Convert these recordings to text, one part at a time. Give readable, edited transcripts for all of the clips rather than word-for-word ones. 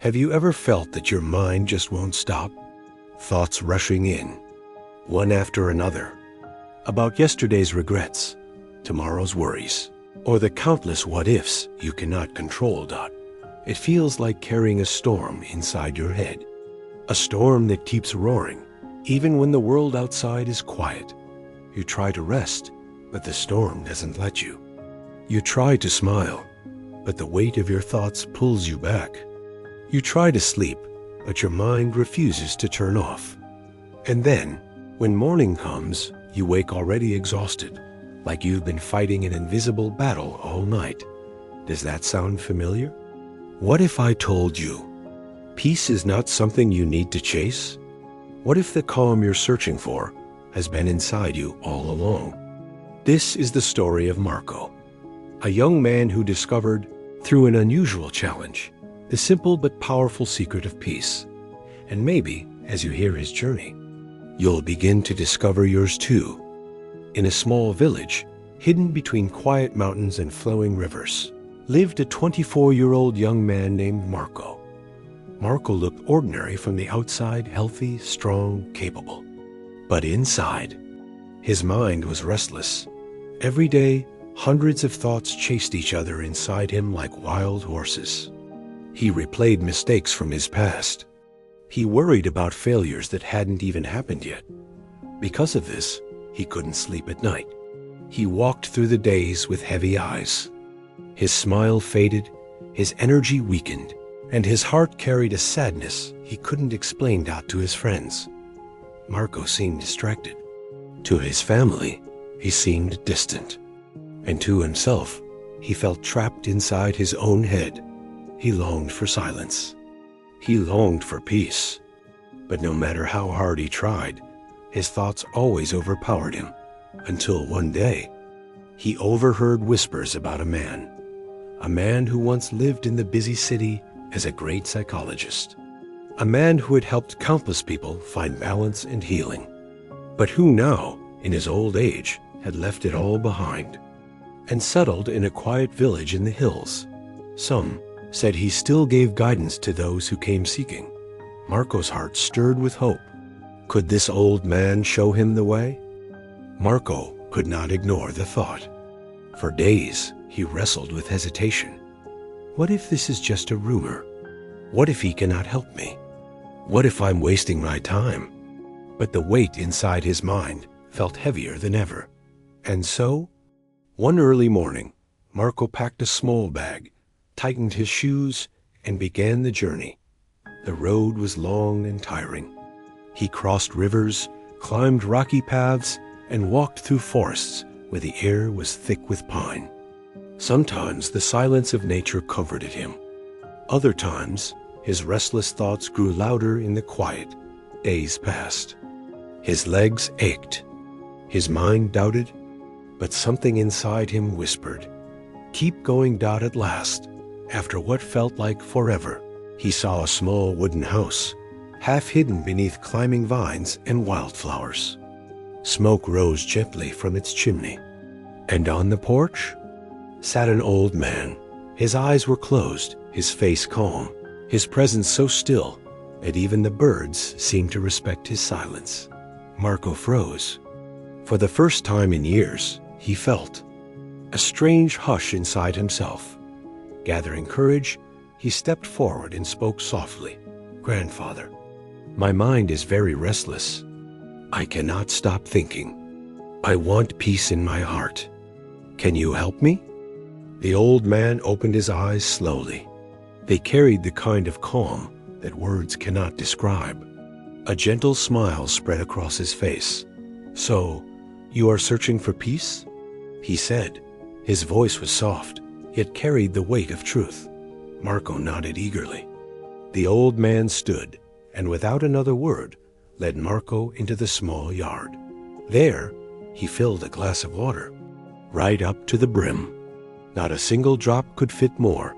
Have you ever felt that your mind just won't stop? Thoughts rushing in, one after another, about yesterday's regrets, tomorrow's worries, or the countless what-ifs you cannot control. It feels like carrying a storm inside your head, a storm that keeps roaring, even when the world outside is quiet. You try to rest, but the storm doesn't let you. You try to smile, but the weight of your thoughts pulls you back. You try to sleep, but your mind refuses to turn off. And then, when morning comes, you wake already exhausted, like you've been fighting an invisible battle all night. Does that sound familiar? What if I told you, peace is not something you need to chase? What if the calm you're searching for has been inside you all along? This is the story of Marco, a young man who discovered, through an unusual challenge, the simple but powerful secret of peace. And maybe, as you hear his journey, you'll begin to discover yours too. In a small village, hidden between quiet mountains and flowing rivers, lived a 24-year-old young man named Marco. Marco looked ordinary from the outside, healthy, strong, capable. But inside, his mind was restless. Every day, hundreds of thoughts chased each other inside him like wild horses. He replayed mistakes from his past. He worried about failures that hadn't even happened yet. Because of this, he couldn't sleep at night. He walked through the days with heavy eyes. His smile faded, his energy weakened, and his heart carried a sadness he couldn't explain out to his friends. Marco seemed distracted. To his family, he seemed distant. And to himself, he felt trapped inside his own head. He longed for silence. He longed for peace. But no matter how hard he tried, his thoughts always overpowered him, until one day, he overheard whispers about a man who once lived in the busy city as a great psychologist, a man who had helped countless people find balance and healing, but who now, in his old age, had left it all behind and settled in a quiet village in the hills. Some said he still gave guidance to those who came seeking. Marco's heart stirred with hope. Could this old man show him the way? Marco could not ignore the thought. For days, he wrestled with hesitation. What if this is just a rumor? What if he cannot help me? What if I'm wasting my time? But the weight inside his mind felt heavier than ever. And so, one early morning, Marco packed a small bag, tightened his shoes, and began the journey. The road was long and tiring. He crossed rivers, climbed rocky paths, and walked through forests where the air was thick with pine. Sometimes the silence of nature comforted him. Other times, his restless thoughts grew louder in the quiet. Days passed. His legs ached. His mind doubted, but something inside him whispered, "Keep going." At last, after what felt like forever, he saw a small wooden house, half hidden beneath climbing vines and wildflowers. Smoke rose gently from its chimney, and on the porch sat an old man. His eyes were closed, his face calm, his presence so still that even the birds seemed to respect his silence. Marco froze. For the first time in years, he felt a strange hush inside himself. Gathering courage, he stepped forward and spoke softly. "Grandfather, my mind is very restless. I cannot stop thinking. I want peace in my heart. Can you help me?" The old man opened his eyes slowly. They carried the kind of calm that words cannot describe. A gentle smile spread across his face. "So, you are searching for peace?" he said. His voice was soft, yet carried the weight of truth. Marco nodded eagerly. The old man stood, and without another word, led Marco into the small yard. There, he filled a glass of water, right up to the brim. Not a single drop could fit more.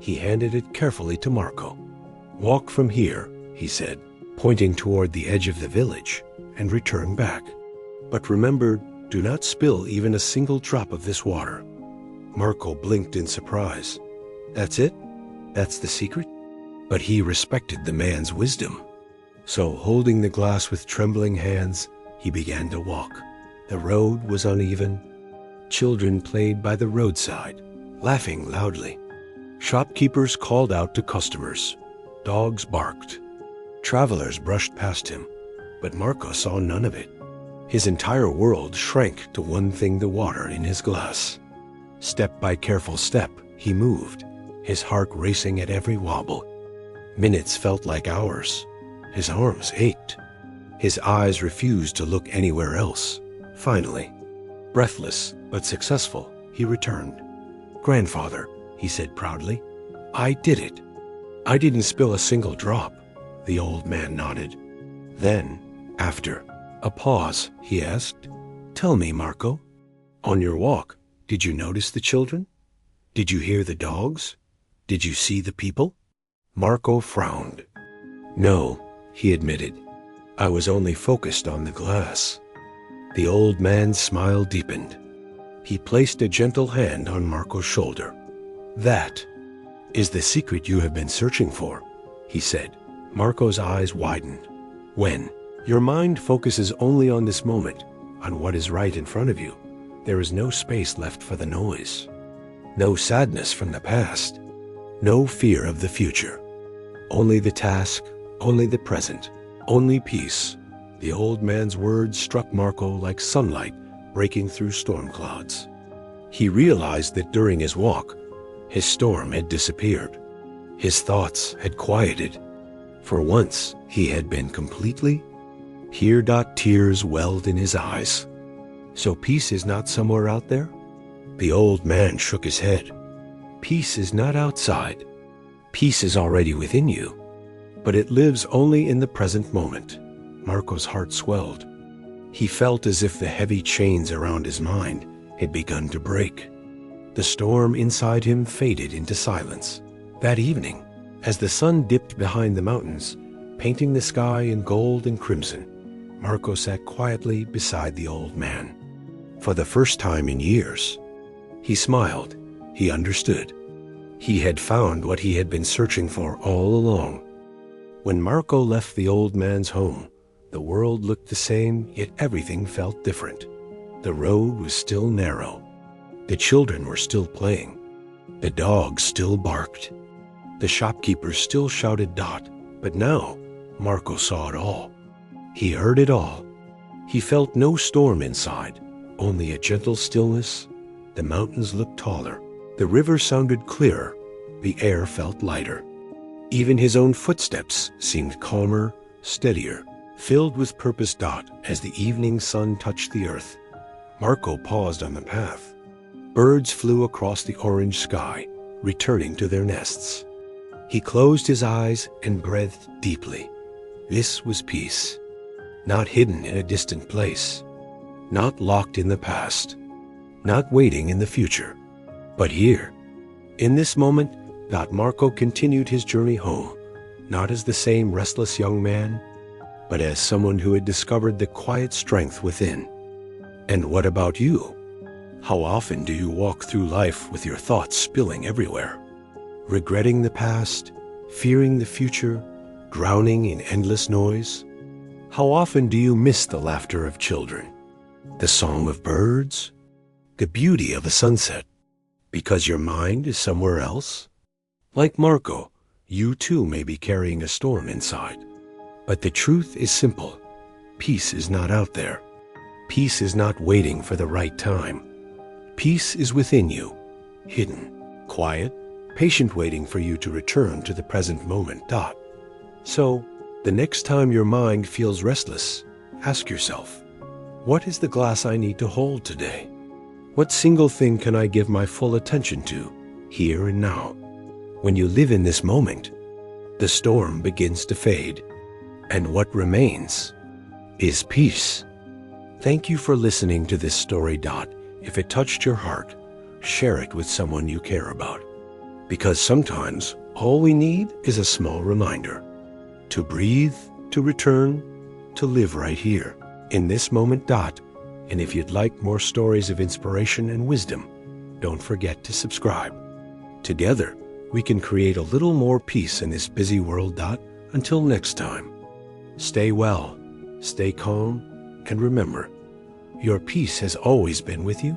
He handed it carefully to Marco. "Walk from here," he said, pointing toward the edge of the village, "and return back. But remember, do not spill even a single drop of this water." Marco blinked in surprise. "That's it? That's the secret?" But he respected the man's wisdom. So, holding the glass with trembling hands, he began to walk. The road was uneven. Children played by the roadside, laughing loudly. Shopkeepers called out to customers. Dogs barked. Travelers brushed past him, but Marco saw none of it. His entire world shrank to one thing: the water in his glass. Step by careful step, he moved, his heart racing at every wobble. Minutes felt like hours. His arms ached. His eyes refused to look anywhere else. Finally, breathless but successful, he returned. "Grandfather," he said proudly, "I did it. I didn't spill a single drop." The old man nodded. Then, after a pause, he asked, "Tell me, Marco, on your walk, did you notice the children? Did you hear the dogs? Did you see the people?" Marco frowned. "No," he admitted. "I was only focused on the glass." The old man's smile deepened. He placed a gentle hand on Marco's shoulder. "That is the secret you have been searching for," he said. Marco's eyes widened. "When your mind focuses only on this moment, on what is right in front of you, there is no space left for the noise. No sadness from the past. No fear of the future. Only the task, only the present, only peace." The old man's words struck Marco like sunlight breaking through storm clouds. He realized that during his walk, his storm had disappeared. His thoughts had quieted. For once, he had been completely here. Tears welled in his eyes. "So peace is not somewhere out there?" The old man shook his head. "Peace is not outside. Peace is already within you, but it lives only in the present moment." Marco's heart swelled. He felt as if the heavy chains around his mind had begun to break. The storm inside him faded into silence. That evening, as the sun dipped behind the mountains, painting the sky in gold and crimson, Marco sat quietly beside the old man. For the first time in years, he smiled. He understood. He had found what he had been searching for all along. When Marco left the old man's home, the world looked the same, yet everything felt different. The road was still narrow. The children were still playing. The dogs still barked. The shopkeepers still shouted "Dot." But now, Marco saw it all. He heard it all. He felt no storm inside, only a gentle stillness. The mountains looked taller. The river sounded clearer. The air felt lighter. Even his own footsteps seemed calmer, steadier, filled with purpose. As the evening sun touched the earth, Marco paused on the path. Birds flew across the orange sky, returning to their nests. He closed his eyes and breathed deeply. This was peace, not hidden in a distant place, not locked in the past, not waiting in the future, but here. In this moment, Marco continued his journey home, not as the same restless young man, but as someone who had discovered the quiet strength within. And what about you? How often do you walk through life with your thoughts spilling everywhere? Regretting the past, fearing the future, drowning in endless noise? How often do you miss the laughter of children, the song of birds, the beauty of a sunset, because your mind is somewhere else? Like Marco, you too may be carrying a storm inside. But the truth is simple. Peace is not out there. Peace is not waiting for the right time. Peace is within you, hidden, quiet, patient, waiting for you to return to the present moment. So, the next time your mind feels restless, ask yourself, what is the glass I need to hold today? What single thing can I give my full attention to, here and now? When you live in this moment, the storm begins to fade, and what remains is peace. Thank you for listening to this story. If it touched your heart, share it with someone you care about. Because sometimes all we need is a small reminder to breathe, to return, to live right here, in this moment. And if you'd like more stories of inspiration and wisdom, don't forget to subscribe. Together, we can create a little more peace in this busy world. Until next time, stay well, stay calm, and remember, your peace has always been with you